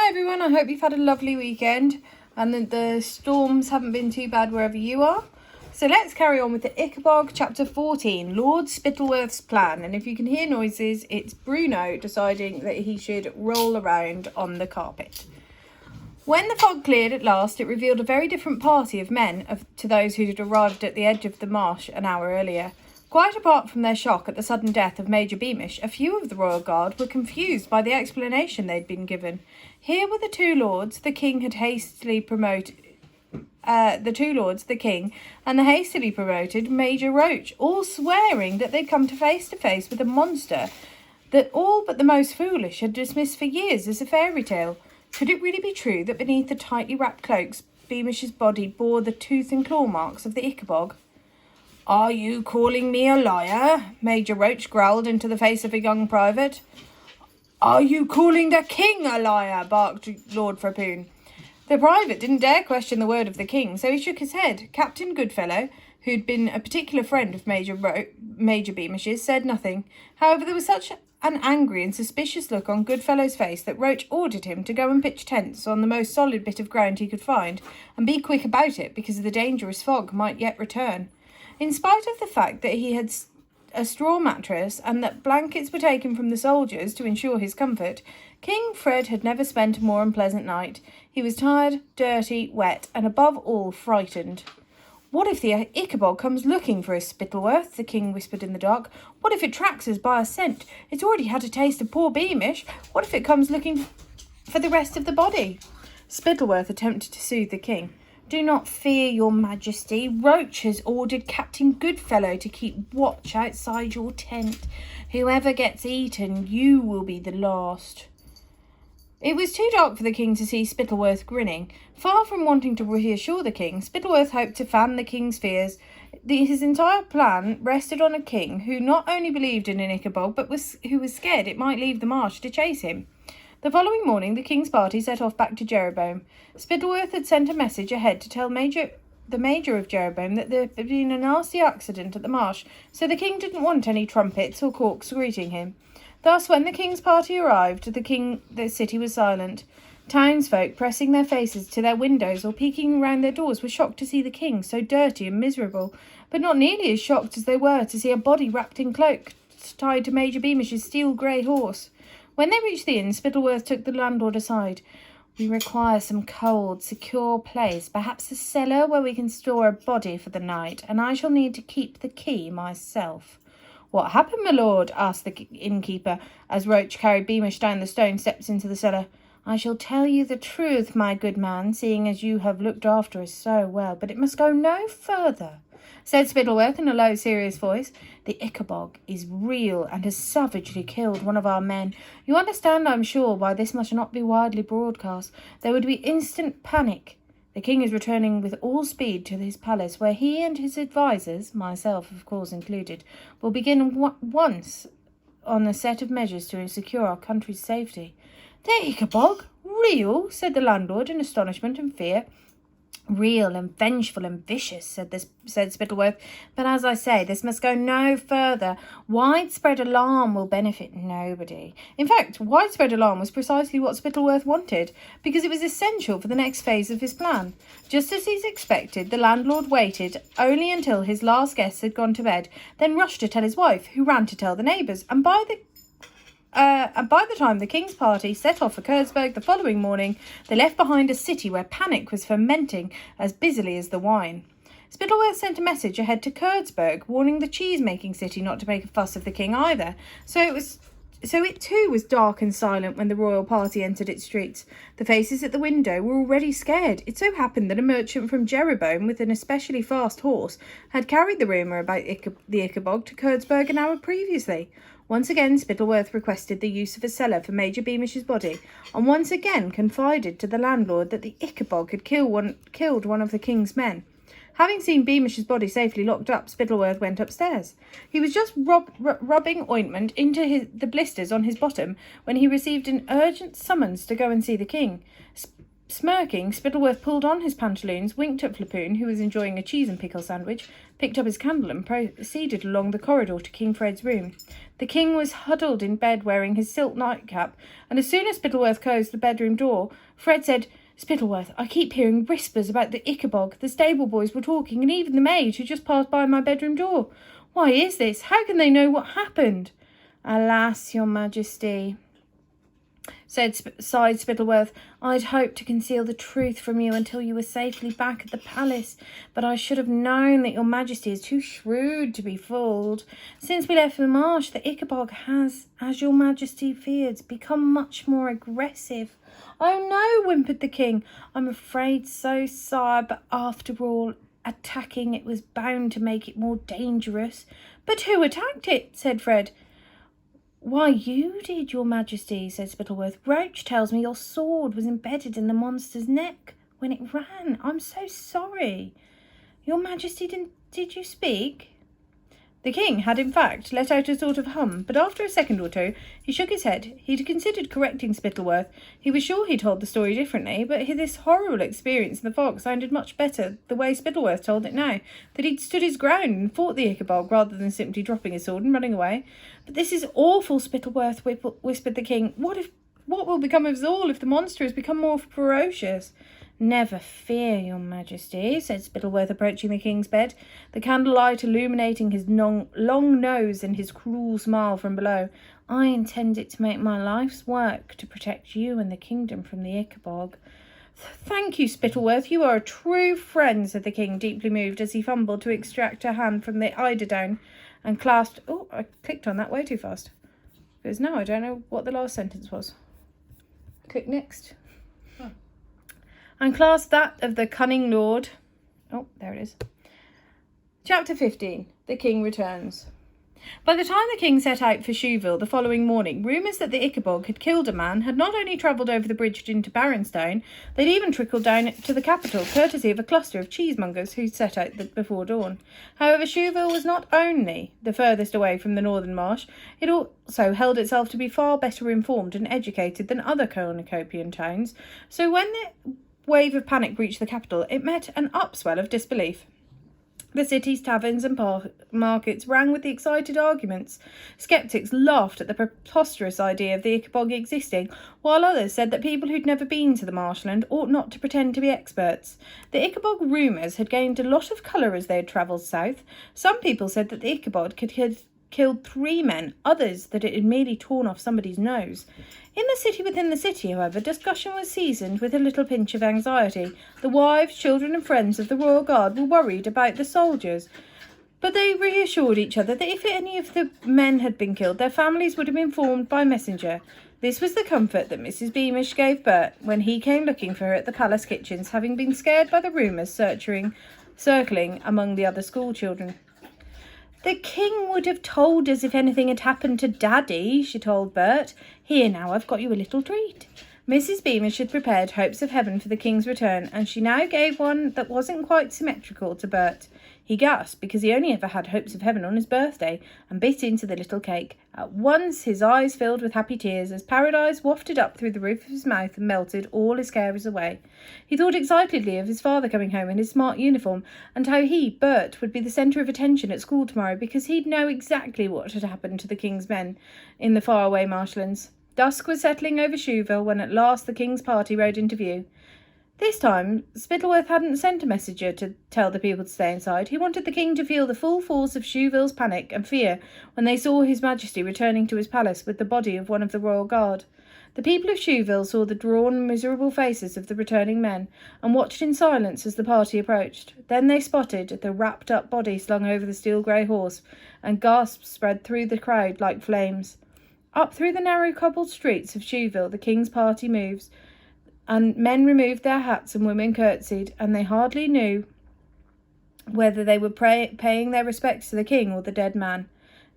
everyone, I hope you've had a lovely weekend and that the storms haven't been too bad wherever you are. So let's carry on with the Ickabog chapter 14, Lord Spittleworth's plan. And if you can hear noises, it's Bruno deciding that he should roll around on the carpet. When the fog cleared at last, it revealed a very different party of men to those who had arrived at the edge of the marsh an hour earlier. Quite apart from their shock at the sudden death of Major Beamish, a few of the royal guard were confused by the explanation they'd been given. Here were the two lords the king had hastily promoted, and the hastily promoted Major Roach, all swearing that they'd come to face with a monster that all but the most foolish had dismissed for years as a fairy tale. Could it really be true that beneath the tightly wrapped cloaks, Beamish's body bore the tooth and claw marks of the Ickabog? "Are you calling me a liar?" Major Roach growled into the face of a young private. "Are you calling the king a liar?" barked Lord Frappoon. The private didn't dare question the word of the king, so he shook his head. Captain Goodfellow, who'd been a particular friend of Major Beamish's, said nothing. However, there was such an angry and suspicious look on Goodfellow's face that Roach ordered him to go and pitch tents on the most solid bit of ground he could find, and be quick about it, because the dangerous fog might yet return. In spite of the fact that he had a straw mattress and that blankets were taken from the soldiers to ensure his comfort, King Fred had never spent a more unpleasant night. He was tired, dirty, wet, and above all frightened. "What if the Ickabog comes looking for us, Spittleworth?" the king whispered in the dark. "What if it tracks us by a scent? It's already had a taste of poor Beamish. What if it comes looking for the rest of the body?" Spittleworth attempted to soothe the king. "Do not fear, your majesty. Roach has ordered Captain Goodfellow to keep watch outside your tent. Whoever gets eaten, you will be the last." It was too dark for the king to see Spittleworth grinning. Far from wanting to reassure the king, Spittleworth hoped to fan the king's fears. His entire plan rested on a king who not only believed in an Ickabog, but who was scared it might leave the marsh to chase him. The following morning, the king's party set off back to Jeroboam. Spittleworth had sent a message ahead to tell the major of Jeroboam that there had been a nasty accident at the marsh, so the king didn't want any trumpets or corks greeting him. Thus, when the king's party arrived, the city was silent. Townsfolk, pressing their faces to their windows or peeking round their doors, were shocked to see the king so dirty and miserable, but not nearly as shocked as they were to see a body wrapped in cloaks tied to Major Beamish's steel grey horse. When they reached the inn, Spittleworth took the landlord aside. "We require some cold, secure place, perhaps a cellar where we can store a body for the night, and I shall need to keep the key myself." "What happened, my lord?" asked the innkeeper, as Roach carried Beamish down the stone steps into the cellar. "I shall tell you the truth, my good man, seeing as you have looked after us so well, but it must go no further," said Spittleworth in a low, serious voice. "The Ickabog is real and has savagely killed one of our men. You understand, I'm sure, why this must not be widely broadcast. There would be instant panic. The king is returning with all speed to his palace, where he and his advisers, myself of course included, will begin once on a set of measures to secure our country's safety." "The Ickabog? Real?" said the landlord in astonishment and fear. "Real and vengeful and vicious," said Spittleworth. "But as I say, this must go no further. Widespread alarm will benefit nobody." In fact, widespread alarm was precisely what Spittleworth wanted, because it was essential for the next phase of his plan. Just as he'd expected, the landlord waited only until his last guests had gone to bed, then rushed to tell his wife, who ran to tell the neighbours, and by the time the king's party set off for Kurdsburg the following morning, they left behind a city where panic was fermenting as busily as the wine. Spittleworth sent a message ahead to Kurdsburg, warning the cheese-making city not to make a fuss of the king either. So it too was dark and silent when the royal party entered its streets. The faces at the window were already scared. It so happened that a merchant from Jeroboam with an especially fast horse had carried the rumour about the Ickabog to Kurdsburg an hour previously. Once again, Spittleworth requested the use of a cellar for Major Beamish's body, and once again confided to the landlord that the Ickabog had killed one of the king's men. Having seen Beamish's body safely locked up, Spittleworth went upstairs. He was just rubbing ointment into the blisters on his bottom when he received an urgent summons to go and see the king. Smirking, Spittleworth pulled on his pantaloons, winked at Flapoon, who was enjoying a cheese and pickle sandwich, picked up his candle and proceeded along the corridor to King Fred's room. The king was huddled in bed wearing his silk nightcap, and as soon as Spittleworth closed the bedroom door, Fred said, "Spittleworth, I keep hearing whispers about the Ickabog. The stable boys were talking, and even the maid who just passed by my bedroom door. Why is this? How can they know what happened?" "Alas, your majesty," sighed Spittleworth, "I'd hoped to conceal the truth from you until you were safely back at the palace, but I should have known that your majesty is too shrewd to be fooled. Since we left the marsh, the Ickabog has, as your majesty feared, become much more aggressive." "Oh no," whimpered the king. "I'm afraid so, sire, but after all, attacking it was bound to make it more dangerous." "But who attacked it?" said Fred. "Why, you did, your majesty," said Spittleworth. "Roach tells me your sword was embedded in the monster's neck when it ran. I'm so sorry." "Your majesty, did you speak?" The king had, in fact, let out a sort of hum, but after a second or two he shook his head. He'd considered correcting Spittleworth. He was sure he told the story differently, but this horrible experience in the fog sounded much better the way Spittleworth told it now, that he'd stood his ground and fought the Ickabog rather than simply dropping his sword and running away. "But this is awful, Spittleworth," whispered the king. What will become of us all if the monster has become more ferocious?" "Never fear, your majesty," said Spittleworth, approaching the king's bed, the candlelight illuminating his long nose and his cruel smile from below. "I intend it to make my life's work to protect you and the kingdom from the Ickabog." "Thank you, Spittleworth. You are a true friend," said the king, deeply moved, as he fumbled to extract a hand from the eiderdown and clasped... Oh, I clicked on that way too fast. Because now I don't know what the last sentence was. Click next. And clasped that of the cunning lord. Oh, there it is. Chapter 15. The King Returns. By the time the king set out for Shoeville the following morning, rumours that the Ickabog had killed a man had not only travelled over the bridge into Barronstone, they'd even trickled down to the capital, courtesy of a cluster of cheesemongers who set out before dawn. However, Shoeville was not only the furthest away from the northern marsh, it also held itself to be far better informed and educated than other cornucopian towns, so when the wave of panic reached the capital, it met an upswell of disbelief. The city's taverns and markets rang with the excited arguments. Sceptics laughed at the preposterous idea of the Ickabog existing, while others said that people who'd never been to the marshland ought not to pretend to be experts. The Ickabog rumours had gained a lot of colour as they had travelled south. Some people said that the Ickabog had killed 3 men, others that it had merely torn off somebody's nose. In the city within the city, however, discussion was seasoned with a little pinch of anxiety. The wives, children and friends of the Royal Guard were worried about the soldiers, but they reassured each other that if any of the men had been killed, their families would have been informed by messenger. This was the comfort that Mrs. Beamish gave Bert when he came looking for her at the palace kitchens, having been scared by the rumours circling among the other school children. "The king would have told us if anything had happened to Daddy," she told Bert. "Here now, I've got you a little treat." Mrs. Beamish had prepared hopes of heaven for the king's return, and she now gave one that wasn't quite symmetrical to Bert. He gasped, because he only ever had hopes of heaven on his birthday, and bit into the little cake. At once his eyes filled with happy tears as paradise wafted up through the roof of his mouth and melted all his cares away. He thought excitedly of his father coming home in his smart uniform, and how he, Bert, would be the centre of attention at school tomorrow, because he'd know exactly what had happened to the king's men in the faraway marshlands. Dusk was settling over Shoeville when at last the king's party rode into view. This time, Spittleworth hadn't sent a messenger to tell the people to stay inside. He wanted the king to feel the full force of Shoeville's panic and fear when they saw his majesty returning to his palace with the body of one of the royal guard. The people of Shoeville saw the drawn, miserable faces of the returning men, and watched in silence as the party approached. Then they spotted the wrapped-up body slung over the steel-grey horse, and gasps spread through the crowd like flames. Up through the narrow cobbled streets of Shoeville the king's party moves, and men removed their hats and women curtsied, and they hardly knew whether they were paying their respects to the king or the dead man.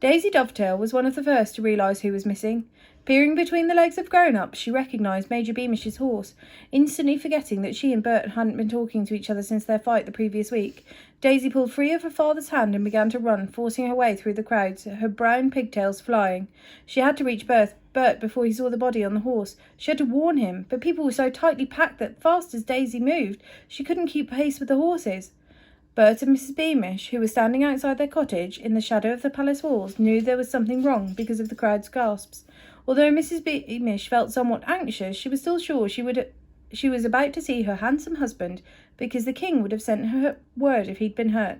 Daisy Dovetail was one of the first to realise who was missing. Peering between the legs of grown-ups, she recognised Major Beamish's horse, instantly forgetting that she and Bert hadn't been talking to each other since their fight the previous week. Daisy pulled free of her father's hand and began to run, forcing her way through the crowds, her brown pigtails flying. She had to reach Bert Bert before he saw the body on the horse. She had to warn him, but people were so tightly packed that fast as Daisy moved, she couldn't keep pace with the horses. Bert and Mrs. Beamish, who were standing outside their cottage in the shadow of the palace walls, knew there was something wrong because of the crowd's gasps. Although Mrs. Beamish felt somewhat anxious, she was still sure she was about to see her handsome husband, because the king would have sent her word if he'd been hurt.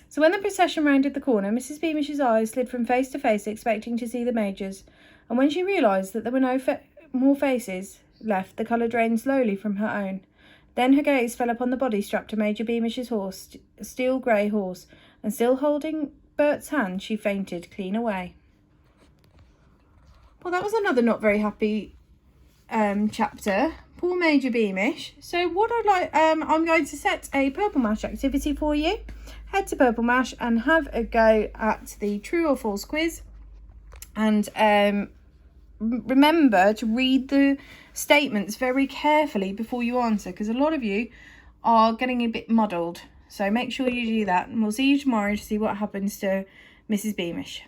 So when the procession rounded the corner, Mrs. Beamish's eyes slid from face to face, expecting to see the Major's. And when she realised that there were no more faces left, the colour drained slowly from her own. Then her gaze fell upon the body strapped to Major Beamish's horse, a steel grey horse, and still holding Bert's hand, she fainted clean away. Well, that was another not very happy chapter. Poor Major Beamish. So what I'm going to set a Purple Mash activity for you. Head to Purple Mash and have a go at the true or false quiz. And remember to read the statements very carefully before you answer, because a lot of you are getting a bit muddled. So make sure you do that. And we'll see you tomorrow to see what happens to Mrs. Beamish.